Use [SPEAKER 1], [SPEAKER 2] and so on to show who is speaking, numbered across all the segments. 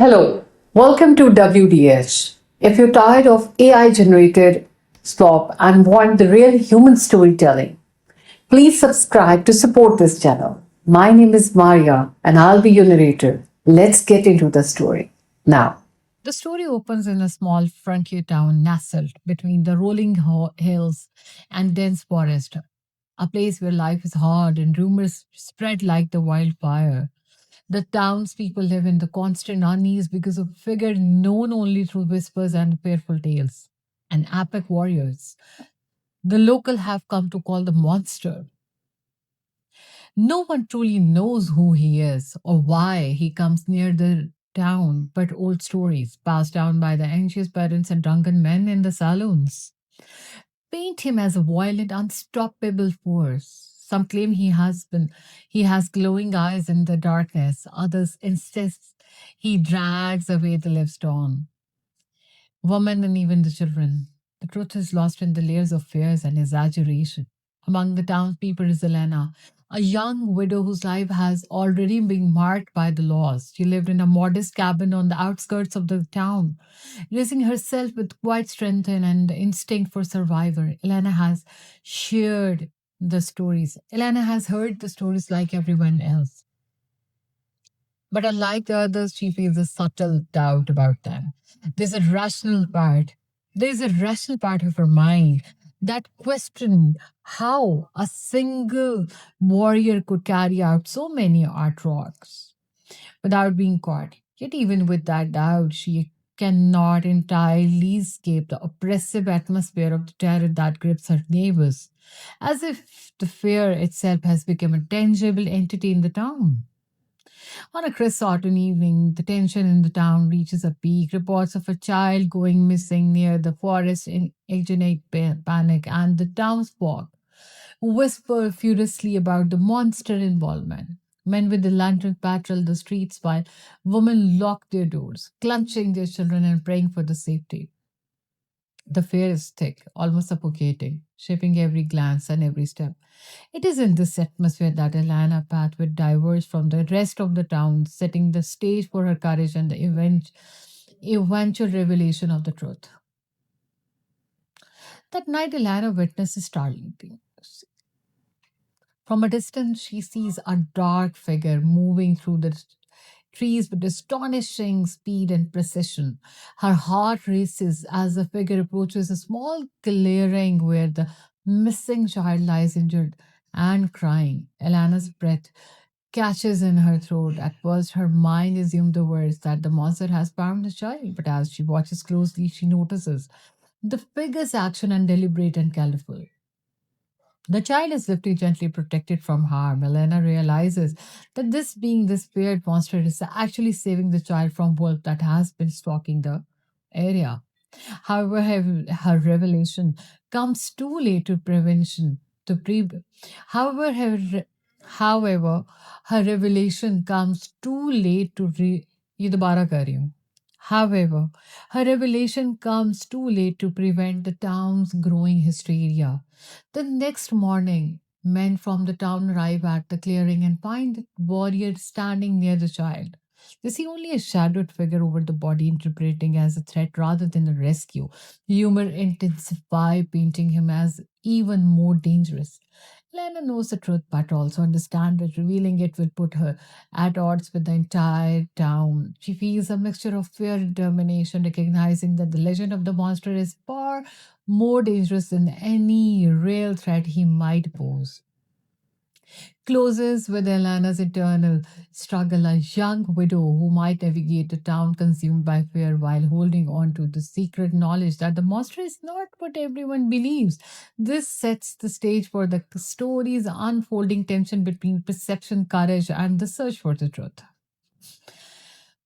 [SPEAKER 1] Hello, welcome to WDH. If you're tired of AI generated slop and want the real human storytelling, please subscribe to support this channel. My name is Maria and I'll be your narrator. Let's get into the story now. The story opens in a small frontier town nestled between the rolling hills and dense forest, a place where life is hard and rumors spread like the wildfire. The townspeople live in the constant unease because of a figure known only through whispers and fearful tales. An epic warriors. The local have come to call the monster. No one truly knows who he is or why he comes near the town, but old stories passed down by the anxious parents and drunken men in the saloons paint him as a violent, unstoppable force. Some claim he has glowing eyes in the darkness. Others insist he drags away the livestone, women and even the children. The truth is lost in the layers of fears and exaggeration. Among the townspeople is Elena, a young widow whose life has already been marked by the loss. She lived in a modest cabin on the outskirts of the town, raising herself with quiet strength and instinct for survivor. Elena has heard the stories like everyone else. But unlike the others, she feels a subtle doubt about them. There's a rational part. There's a rational part of her mind that question how a single warrior could carry out so many art rocks without being caught. Yet, even with that doubt, she cannot entirely escape the oppressive atmosphere of the terror that grips her neighbors, as if the fear itself has become a tangible entity in the town. On a crisp autumn evening, the tension in the town reaches a peak. Reports of a child going missing near the forest ignite panic, and the townsfolk whisper furiously about the monster involvement. Men with the lantern patrol the streets while women lock their doors, clutching their children and praying for the safety. The fear is thick, almost suffocating, shaping every glance and every step. It is in this atmosphere that Elana Path would diverge from the rest of the town, setting the stage for her courage and the eventual revelation of the truth. That night, Elana witnesses startling things. From a distance, she sees a dark figure moving through the trees with astonishing speed and precision. Her heart races as the figure approaches a small clearing where the missing child lies injured and crying. Elana's breath catches in her throat. At first, her mind assumed the words that the monster has found the child, but as she watches closely, she notices the figure's action and deliberate and careful. The child is lifted gently protected from harm. Elena realizes that this feared monster is actually saving the child from wolf that has been stalking the area. However, her revelation comes too late to prevention. To pre- However, however, her revelation comes too late to ये दोबारा कर रही हूँ. However, her revelation comes too late to prevent the town's growing hysteria. The next morning, men from the town arrive at the clearing and find the warrior standing near the child. They see only a shadowed figure over the body, interpreting as a threat rather than a rescue. Humor intensify, painting him as even more dangerous. Lena knows the truth, but also understands that revealing it will put her at odds with the entire town. She feels a mixture of fear and determination, recognizing that the legend of the monster is far more dangerous than any real threat he might pose. Closes with Elana's eternal struggle, a young widow who might navigate a town consumed by fear while holding on to the secret knowledge that the monster is not what everyone believes. This sets the stage for the story's unfolding tension between perception, courage, and the search for the truth.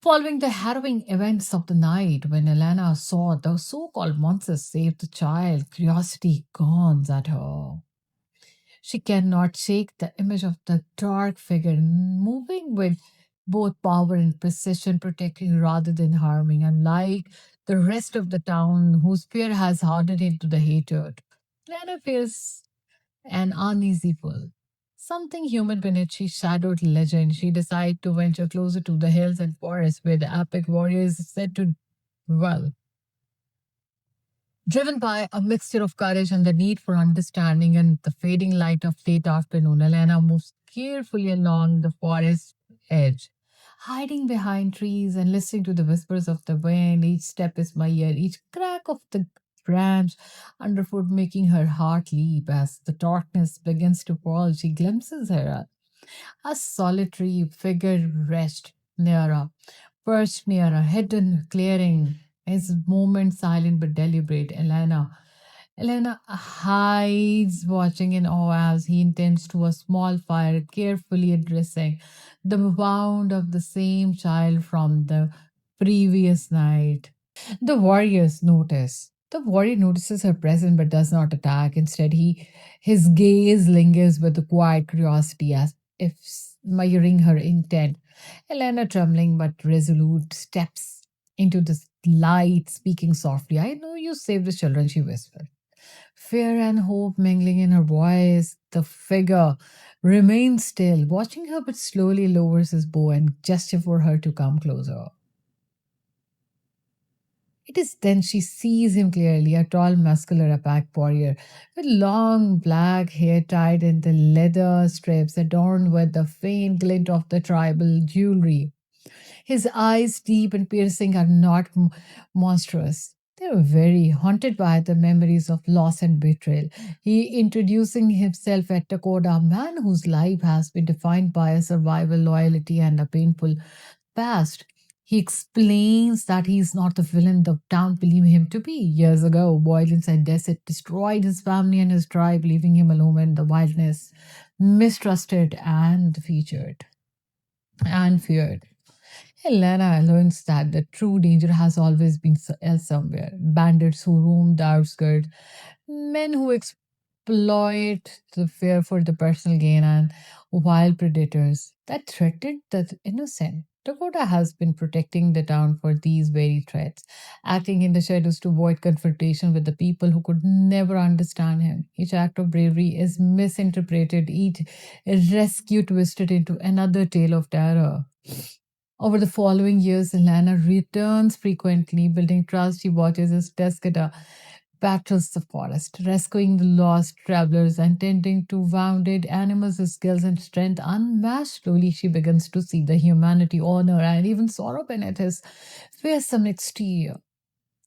[SPEAKER 1] Following the harrowing events of the night when Elena saw the so called monster save the child, curiosity gone at her. She cannot shake the image of the dark figure moving with both power and precision, protecting rather than harming, unlike the rest of the town whose fear has hardened into the hatred. Lana feels an uneasy pull. Something human beneath she shadowed legend. She decided to venture closer to the hills and forests where the epic warrior is said to dwell. Driven by a mixture of courage and the need for understanding and the fading light of late afternoon, Elena moves carefully along the forest edge, hiding behind trees and listening to the whispers of the wind. Each step is my ear, each crack of the branch underfoot making her heart leap. As the darkness begins to fall, she glimpses her a solitary figure rest near a perched near a hidden clearing, his movement silent but deliberate. Elena hides, watching in awe as he tends to a small fire, carefully addressing the wound of the same child from the previous night. The warrior notices her presence but does not attack. Instead, his gaze lingers with a quiet curiosity as if admiring her intent. Elena, trembling but resolute, steps into the light, speaking softly. I know you saved the children, she whispered. Fear and hope mingling in her voice. The figure remains still, watching her but slowly lowers his bow and gesture for her to come closer. It is then she sees him clearly, a tall, muscular apac warrior with long black hair tied in the leather strips adorned with the faint glint of the tribal jewelry. His eyes, deep and piercing, are not monstrous. They are very haunted by the memories of loss and betrayal. He introducing himself at Dakota, a man whose life has been defined by a survival, loyalty, and a painful past. He explains that he is not the villain the town believed him to be. Years ago, violence and desert destroyed his family and his tribe, leaving him alone in the wilderness, mistrusted and featured and feared. Helena learns that the true danger has always been elsewhere. Bandits who roam the outskirts, men who exploit the fear for the personal gain, and wild predators that threatened the innocent. Dakota has been protecting the town for these very threats, acting in the shadows to avoid confrontation with the people who could never understand him. Each act of bravery is misinterpreted, each rescue twisted into another tale of terror. Over the following years, Lana returns frequently, building trust. She watches as Teskada patrols the forest, rescuing the lost travelers and tending to wounded animals with skills and strength unmatched. Slowly, she begins to see the humanity, honor, and even sorrow beneath his fearsome exterior.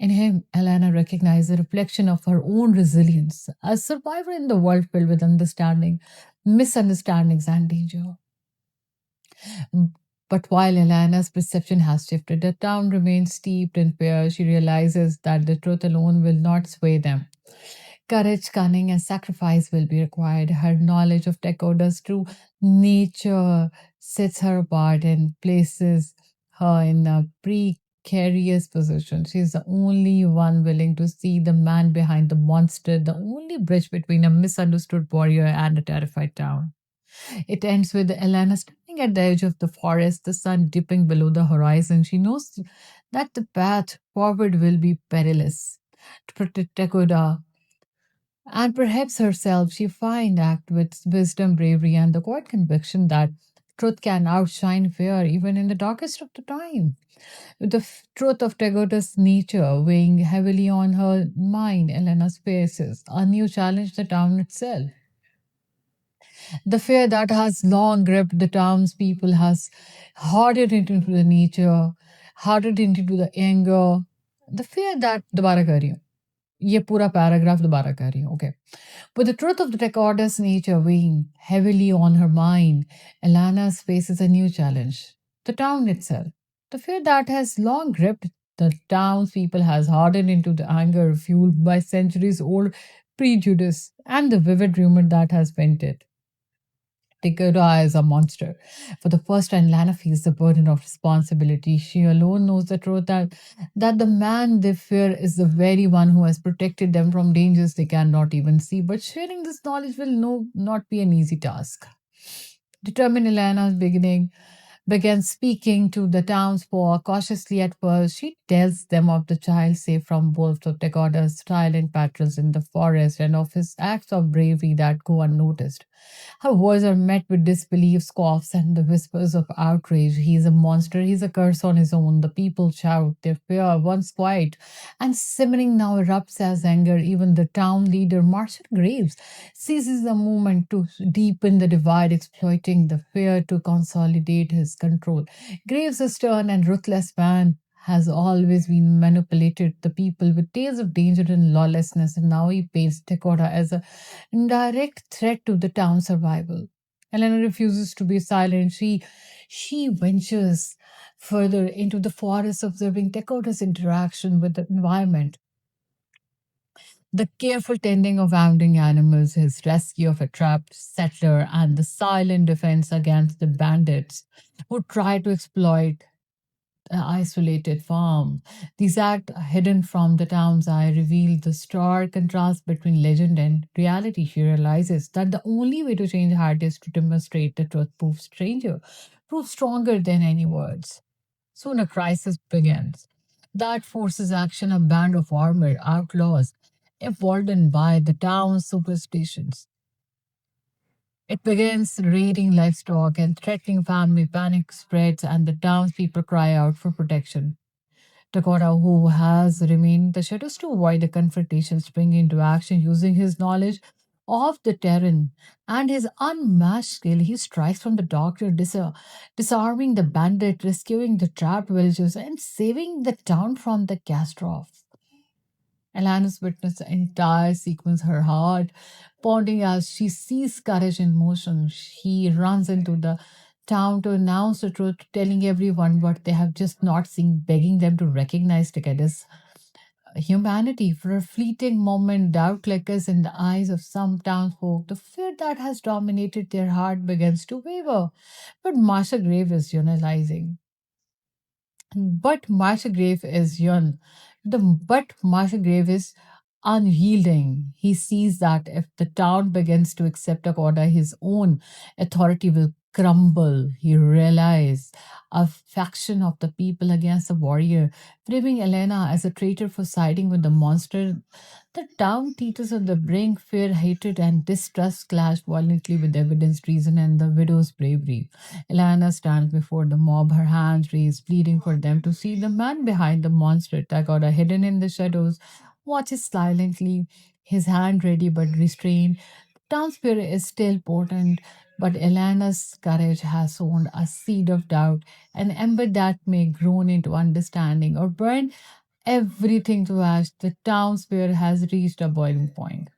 [SPEAKER 1] In him, Alana recognizes a reflection of her own resilience, a survivor in the world filled with understanding, misunderstandings, and danger. But while Alana's perception has shifted, the town remains steeped in fear. She realizes that the truth alone will not sway them. Courage, cunning, and sacrifice will be required. Her knowledge of Dakota's true nature sets her apart and places her in a precarious position. She is the only one willing to see the man behind the monster, the only bridge between a misunderstood warrior and a terrified town. It ends with Elena standing at the edge of the forest, the sun dipping below the horizon. She knows that the path forward will be perilous. To protect Dakota and perhaps herself, she find act with wisdom, bravery, and the quiet conviction that truth can outshine fear even in the darkest of the time. With the truth of Dakota's nature weighing heavily on her mind, Elena's faces a new challenge the town itself. The fear that has long gripped the townspeople has hardened it into the nature, hardened it into the anger. The fear that दोबारा कर रही हूँ ये पूरा paragraph दोबारा कर रही हूँ okay. With the truth of the recorder's nature weighing heavily on her mind, Elana faces a new challenge. The town itself. The fear that has long gripped the townspeople has hardened into the anger fueled by centuries old prejudice and the vivid rumor that has painted Dakota is a monster. For the first time, Lana feels the burden of responsibility. She alone knows the truth that the man they fear is the very one who has protected them from dangers they cannot even see. But sharing this knowledge will not be an easy task. Determined Lana's began speaking to the townsfolk cautiously at first. She tells them of the child saved from wolves, of Dakota's silent patrols in the forest, and of his acts of bravery that go unnoticed. Her words are met with disbelief, scoffs, and the whispers of outrage. He is a monster, he's a curse on his own. The people shout, their fear, once quiet and simmering, now erupts as anger. Even the town leader, Marshall Graves, seizes the moment to deepen the divide, exploiting the fear to consolidate his control. Graves, a stern and ruthless man, has always been manipulated the people with tales of danger and lawlessness, and now he paints Dakota as a direct threat to the town's survival. Elena refuses to be silent. She ventures further into the forest, observing Dakota's interaction with the environment, the careful tending of wandering animals, his rescue of a trapped settler, and the silent defense against the bandits who try to exploit isolated farm. These acts, hidden from the town's eye, reveal the stark contrast between legend and reality. She realizes that the only way to change heart is to demonstrate the truth, prove stronger than any words. Soon a crisis begins. That forces action. A band of armored outlaws, emboldened by the town's superstitions, it begins raiding livestock and threatening family. Panic spreads, and the townspeople cry out for protection. Dakota, who has remained in the shadows to avoid the confrontation, spring into action using his knowledge of the terrain and his unmatched skill. He strikes from the doctor, disarming the bandit, rescuing the trapped villagers, and saving the town from the catastrophe. Alanis witnessed the entire sequence, her heart pounding as she sees courage in motion. She runs into the town to announce the truth, telling everyone what they have just not seen, begging them to recognize Takeda's humanity. For a fleeting moment, doubt flickers in the eyes of some townsfolk. The fear that has dominated their heart begins to waver. But Marsha Grave is unionizing. But Marsha Grave is young. But Marsha Grave is unyielding. He sees that if the town begins to accept a order, his own authority will crumble. He realizes a faction of the people against a warrior, framing Elena as a traitor for siding with the monster. The town teeters on the brink, fear, hatred, and distrust clash violently with evidence, reason, and the widow's bravery. Elena stands before the mob, her hands raised, pleading for them to see the man behind the monster. Tagoda, hidden in the shadows, watches silently, his hand ready but restrained. Town spirit is still potent, but Elena's courage has sown a seed of doubt, an ember that may grow into understanding or burn everything to ash. The town spirit has reached a boiling point.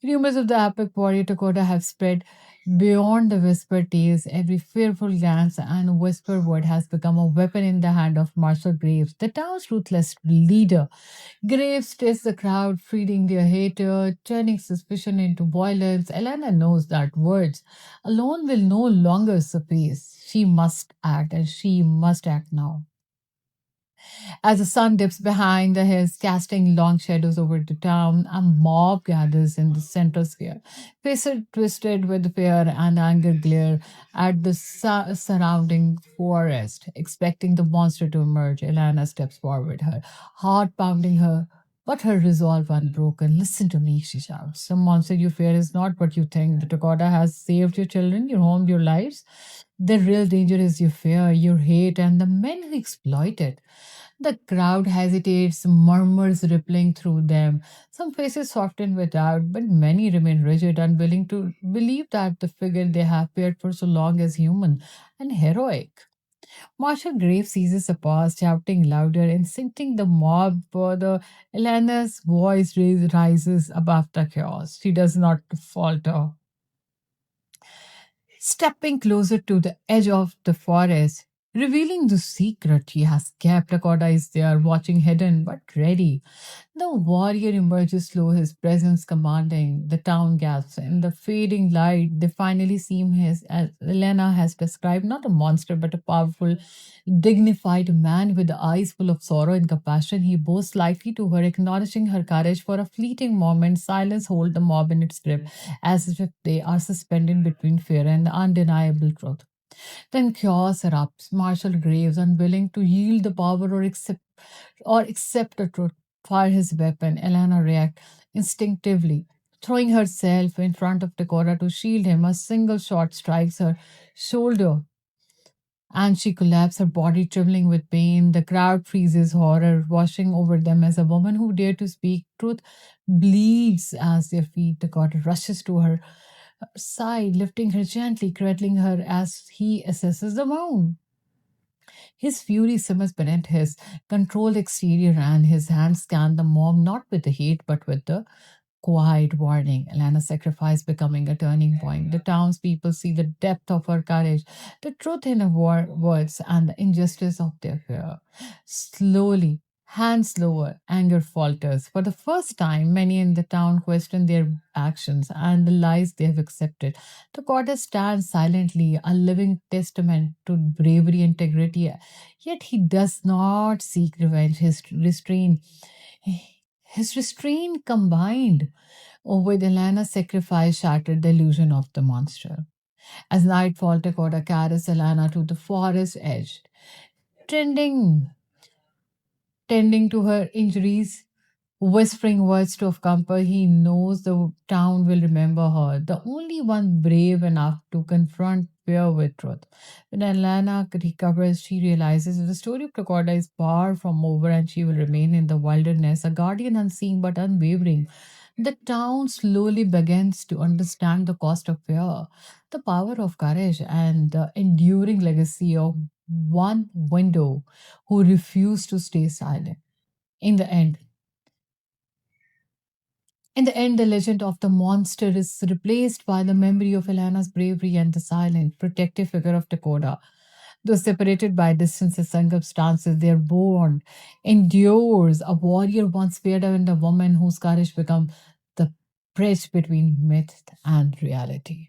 [SPEAKER 1] Rumors of the epic warrior Dakota have spread beyond the whispered tales. Every fearful glance and whispered word has become a weapon in the hand of Marshal Graves, the town's ruthless leader. Graves tests the crowd, feeding their hatred, turning suspicion into violence. Elena knows that words alone will no longer suffice. She must act, and she must act now. As the sun dips behind the hills, casting long shadows over the town, a mob gathers in the central square. Faces twisted with fear and anger glare at the surrounding forest, expecting the monster to emerge. Elena steps forward, her heart pounding her, but her resolve unbroken. Listen to me, she shouts. The monster you fear is not what you think. The Dakota has saved your children, your home, your lives. The real danger is your fear, your hate, and the men who exploit it. The crowd hesitates, murmurs rippling through them. Some faces soften with doubt, but many remain rigid, unwilling to believe that the figure they have feared for so long is human and heroic. Marshal Graves seizes a pause, shouting louder, inciting the mob further. Elena's voice rises above the chaos. She does not falter. Stepping closer to the edge of the forest, revealing the secret she has kept. Akoda is there, watching hidden but ready. The warrior emerges slow, his presence commanding. The town gasps. In the fading light, they finally see him as Elena has described, not a monster, but a powerful, dignified man with eyes full of sorrow and compassion. He bows slightly to her, acknowledging her courage. For a fleeting moment, silence holds the mob in its grip, as if they are suspended between fear and the undeniable truth. Then chaos erupts. Marshal Graves, unwilling to yield the power or accept the truth, fire his weapon. Elena reacts instinctively, Throwing herself in front of Dakota to shield him, a single shot strikes her shoulder and she collapses, her body trembling with pain. The crowd freezes, horror washing over them as a woman who dared to speak truth bleeds as their feet. Dakota rushes to her side, lifting her gently, cradling her as he assesses the wound. His fury simmers beneath his controlled exterior, and his hands scan the mom not with the hate but with the quiet warning. Elena's sacrifice becoming a turning point. The townspeople see the depth of her courage, the truth in her words, and the injustice of their fear. Slowly, hands lower, anger falters. For the first time, many in the town question their actions and the lies they have accepted. The goddess stands silently, a living testament to bravery and integrity. Yet he does not seek revenge. His restraint combined with Elena's sacrifice shattered the illusion of the monster. As nightfall, Dakota carries Elena to the forest edge, tending, tending to her injuries, whispering words of comfort. He knows the town will remember her, the only one brave enough to confront fear with truth. When Alana recovers, she realizes that the story of Dakota is far from over and she will remain in the wilderness, a guardian unseen but unwavering. The town slowly begins to understand the cost of fear, the power of courage, and the enduring legacy of one window who refused to stay silent. In the end, the legend of the monster is replaced by the memory of Elena's bravery and the silent, protective figure of Dakota. Though separated by distance and circumstances, their bond endures. A warrior once feared and a woman whose courage become the bridge between myth and reality.